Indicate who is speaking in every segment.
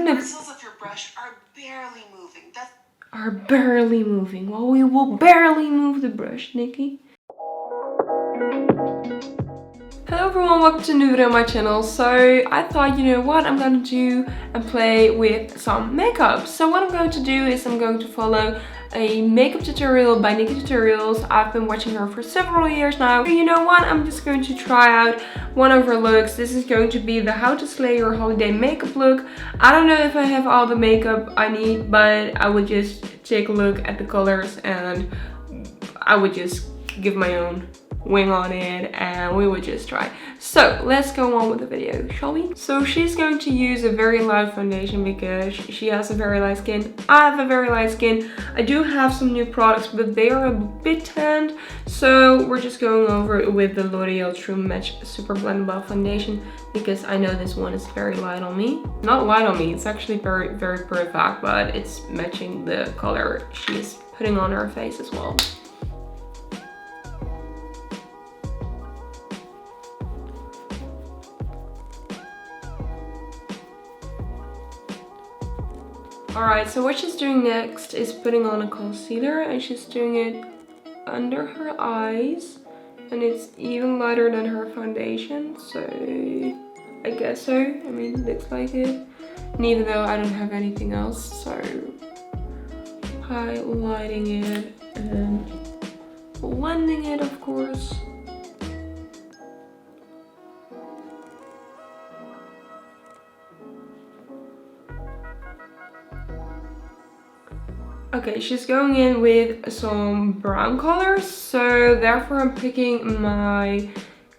Speaker 1: don't know.
Speaker 2: The bristles of your brush are barely moving.
Speaker 1: Are barely moving. Well, we will barely move the brush, Nikki. Hello everyone, welcome to a new video on my channel. So I thought, you know what, I'm going to do and play with some makeup. So what I'm going to do is I'm going to follow a makeup tutorial by Nikkietutorials. I've been watching her for several years now. So you know what, I'm just going to try out one of her looks. This is going to be the How to Slay Your Holiday makeup look. I don't know if I have all the makeup I need, but I would just take a look at the colors and I would just give my own wing on it and we would just try. So let's go on with the video, shall we? So she's going to use a very light foundation because she has a very light skin. I have a very light skin. I do have some new products, but they are a bit tanned. So we're just going over it with the L'Oreal True Match Super Blendable Foundation because I know this one is very light on me. Not light on me, it's actually very perfect, but it's matching the color she's putting on her face as well. Alright, so what she's doing next is putting on a concealer and she's doing it under her eyes and it's even lighter than her foundation, so I guess so. I mean, it looks like it. And even though I don't have anything else, so highlighting it and blending it, of course. Okay, she's going in with some brown colors, so therefore I'm picking my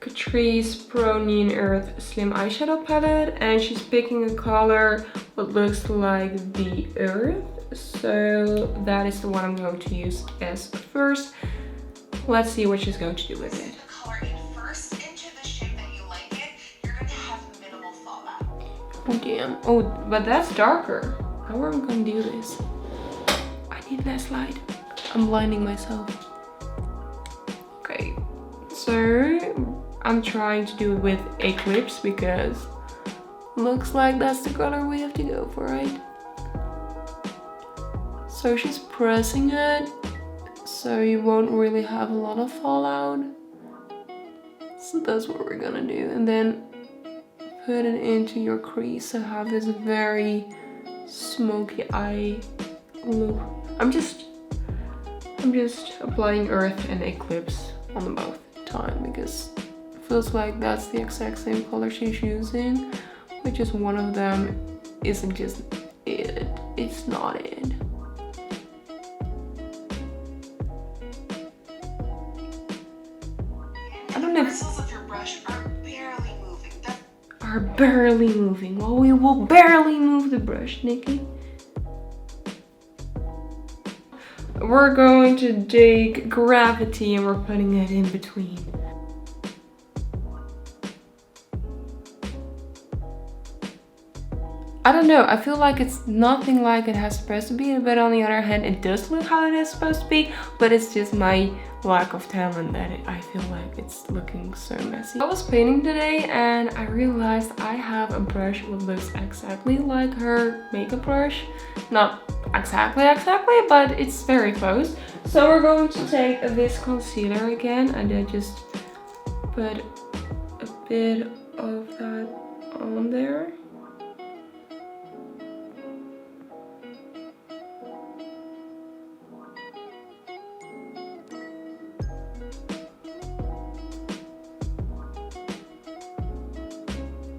Speaker 1: Catrice Pro Neon Earth Slim Eyeshadow Palette, and she's picking a color what looks like the earth, so that is the one I'm going to use as first. Let's see what she's going to do with it.
Speaker 2: The color in first into the shape that you like it, you're going to have minimal fallout.
Speaker 1: Oh damn, oh, but that's darker. How are we going to do this? Need less light. I'm blinding myself. Okay, so I'm trying to do it with Eclipse because looks like that's the color we have to go for, right? So she's pressing it so you won't really have a lot of fallout. So that's what we're gonna do, and then put it into your crease so have this very smoky eye look. I'm just applying Earth and Eclipse on them both time because it feels like that's the exact same color she's using, but just one of them isn't just it. It's not it. I don't know.
Speaker 2: The bristles of your brush are barely moving.
Speaker 1: Are barely moving. Well, we will barely move the brush, Nikki. We're going to take Gravity and we're putting it in between. I don't know, I feel like it's nothing like it has supposed to be, but on the other hand it does look how it is supposed to be, but it's just my lack of talent that I feel like it's looking so messy. I was painting today and I realized I have a brush that looks exactly like her makeup brush. Not exactly, but it's very close. So we're going to take this concealer again and I just put a bit of that on there.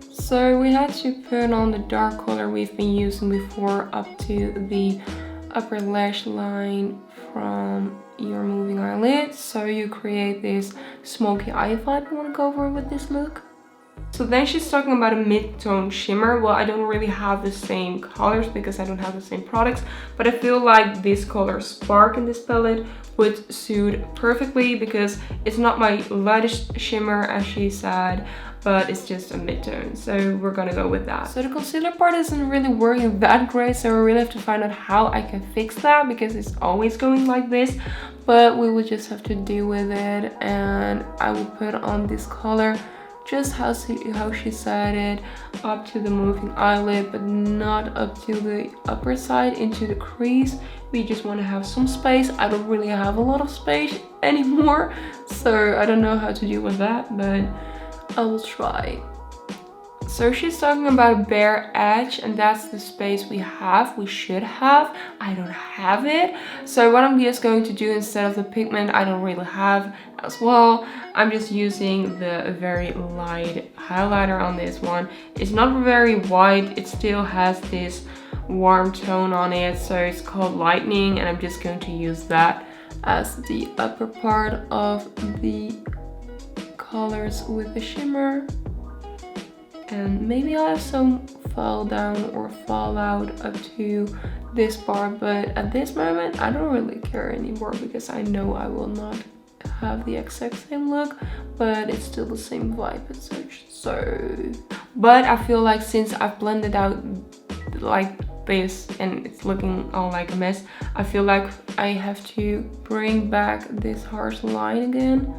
Speaker 1: So we had to put on the dark color we've been using before up to the upper lash line from your moving eyelid. So you create this smoky eye vibe you want to go for with this look. So then she's talking about a mid-tone shimmer. Well, I don't really have the same colors because I don't have the same products, but I feel like this color Spark in this palette would suit perfectly because it's not my lightest shimmer as she said, but it's just a mid-tone, so we're gonna go with that. So the concealer part isn't really working that great, so we really have to find out how I can fix that because it's always going like this, but we will just have to deal with it. And I will put on this color just how she said it, up to the moving eyelid, but not up to the upper side into the crease. We just want to have some space. I don't really have a lot of space anymore, so I don't know how to deal with that, but I will try. So she's talking about a bare edge, and that's the space we should have. I don't have it. So what I'm just going to do, instead of the pigment I don't really have as well, I'm just using the very light highlighter on this one. It's not very white, it still has this warm tone on it, so it's called Lightning, and I'm just going to use that as the upper part of the colors with the shimmer. And maybe I'll have some fall down or fall out up to this part, but at this moment I don't really care anymore because I know I will not have the exact same look, but it's still the same vibe as such. So, but I feel like since I've blended out like this and it's looking all like a mess, I feel like I have to bring back this harsh line again,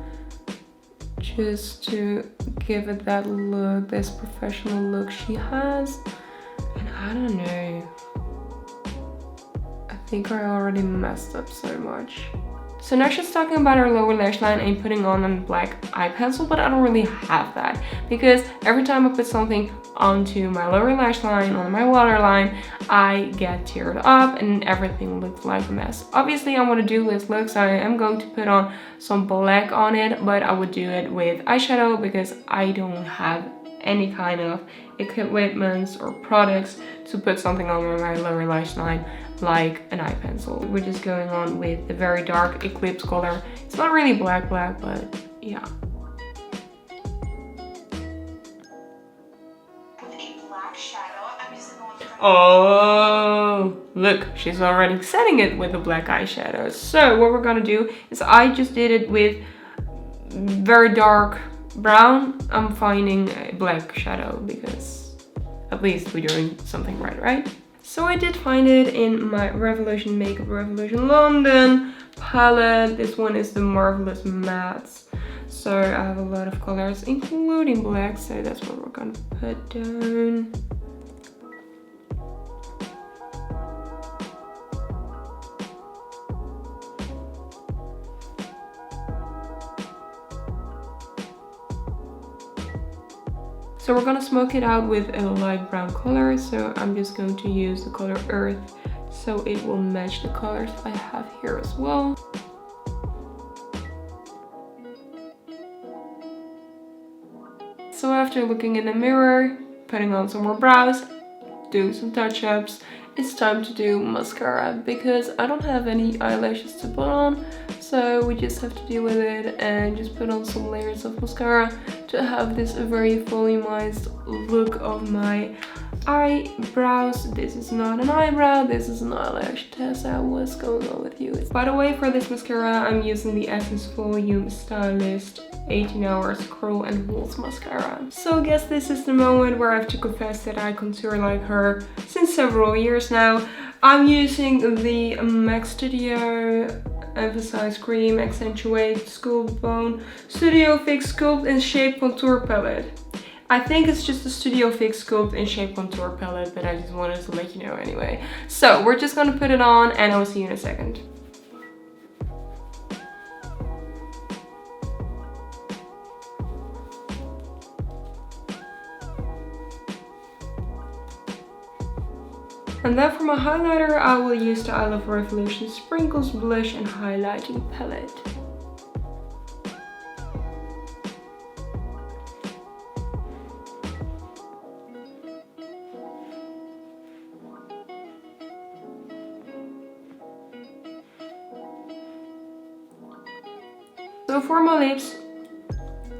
Speaker 1: just to give it that look, this professional look she has. And I don't know, I think I already messed up so much. So now she's talking about her lower lash line and putting on a black eye pencil, but I don't really have that because every time I put something onto my lower lash line, on my waterline, I get teared up and everything looks like a mess. Obviously I want to do this look, so I am going to put on some black on it, but I would do it with eyeshadow because I don't have any kind of equipment or products to put something on my lower lash line like an eye pencil. We're just going on with the very dark Eclipse color. It's not really black, but yeah.
Speaker 2: With a black shadow, I'm using the one from...
Speaker 1: Oh, look, she's already setting it with a black eyeshadow. So what we're gonna do is, I just did it with very dark brown. I'm finding a black shadow because at least we're doing something right? So I did find it in my Revolution Makeup Revolution London palette. This one is the Marvelous Mattes. So I have a lot of colors, including black, so that's what we're gonna put down. So we're gonna smoke it out with a light brown color, so I'm just going to use the color Earth so it will match the colors I have here as well. So after looking in the mirror, putting on some more brows, doing some touch-ups, it's time to do mascara because I don't have any eyelashes to put on, so we just have to deal with it and just put on some layers of mascara to have this very volumized look of my eyebrows. This is not an eyebrow, this is an eyelash test. What's going on with you? By the way, for this mascara I'm using the Essence Volume Stylist 18 Hours Curl and Hold Mascara. So I guess this is the moment where I have to confess that I contour like her since several years now. I'm using the MAC Studio Emphasize Cream Accentuate Sculpt Bone Studio Fix Sculpt and Shape Contour Palette. I think it's just a Studio Fix Sculpt and Shape Contour Palette, but I just wanted to let you know anyway. So we're just gonna put it on and I will see you in a second. And then for my highlighter, I will use the I Love Revolution Sprinkles Blush and Highlighting Palette. So for my lips,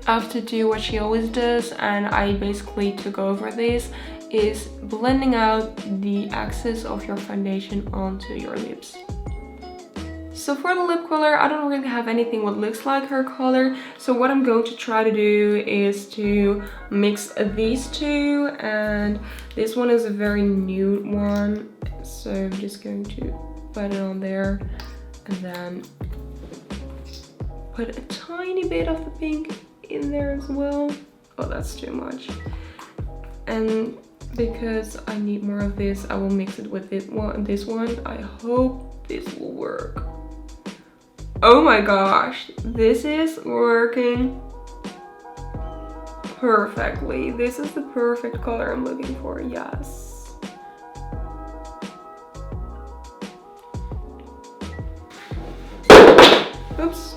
Speaker 1: I have to do what she always does, and I basically took over this, is blending out the excess of your foundation onto your lips. So for the lip color, I don't really have anything what looks like her color, so what I'm going to try to do is to mix these two, and this one is a very nude one, so I'm just going to put it on there and then put a tiny bit of the pink in there as well. Oh, that's too much. And because I need more of this, I will mix it with this one. I hope this will work. Oh my gosh, this is working perfectly. This is the perfect color I'm looking for, yes. Oops.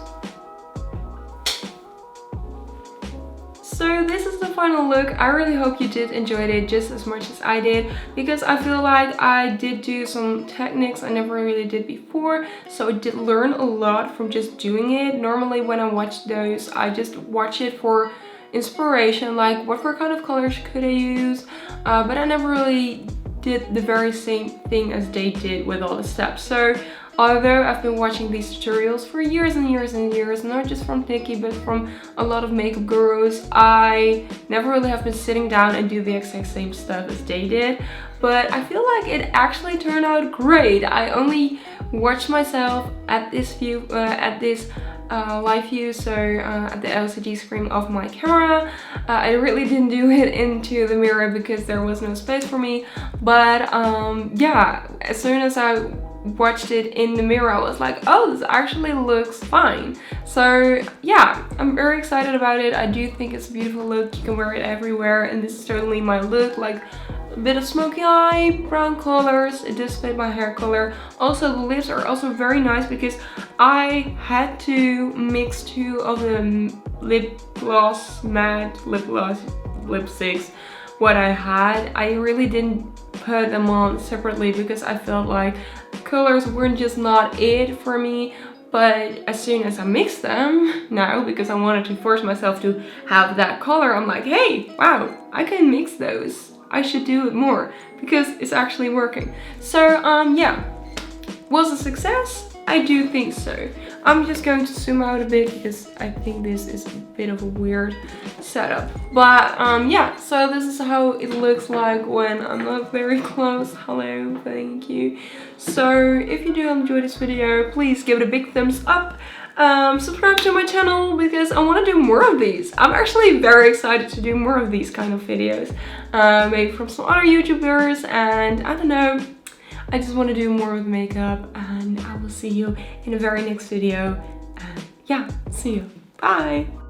Speaker 1: So this is the final look. I really hope you did enjoy it just as much as I did, because I feel like I did do some techniques I never really did before, so I did learn a lot from just doing it. Normally when I watch those, I just watch it for inspiration, like what kind of colors could I use, but I never really did the very same thing as they did with all the steps. So although I've been watching these tutorials for years and years and years, not just from Nikkie, but from a lot of makeup gurus, I never really have been sitting down and do the exact same stuff as they did. But I feel like it actually turned out great. I only watched myself at this view, live view, so at the LCD screen of my camera. I really didn't do it into the mirror because there was no space for me. But yeah, as soon as I watched it in the mirror, I was like, oh, this actually looks fine. So yeah, I'm very excited about it. I do think it's a beautiful look. You can wear it everywhere, and this is totally my look, like a bit of smoky eye, brown colors. It does fit my hair color. Also, the lips are also very nice because I had to mix two of the lip gloss, matte lip gloss lipsticks what I had. I really didn't put them on separately because I felt like colors weren't just not it for me. But as soon as I mixed them now, because I wanted to force myself to have that color, I'm like, hey, wow, I can mix those. I should do it more because it's actually working. So yeah, was a success? I do think so. I'm just going to zoom out a bit because I think this is a bit of a weird setup. But yeah, so this is how it looks like when I'm not very close. Hello, thank you. So if you do enjoy this video, please give it a big thumbs up. Subscribe to my channel because I want to do more of these. I'm actually very excited to do more of these kind of videos. Maybe from some other YouTubers, and I don't know. I just want to do more with makeup, and I will see you in the very next video. And yeah, see you. Bye!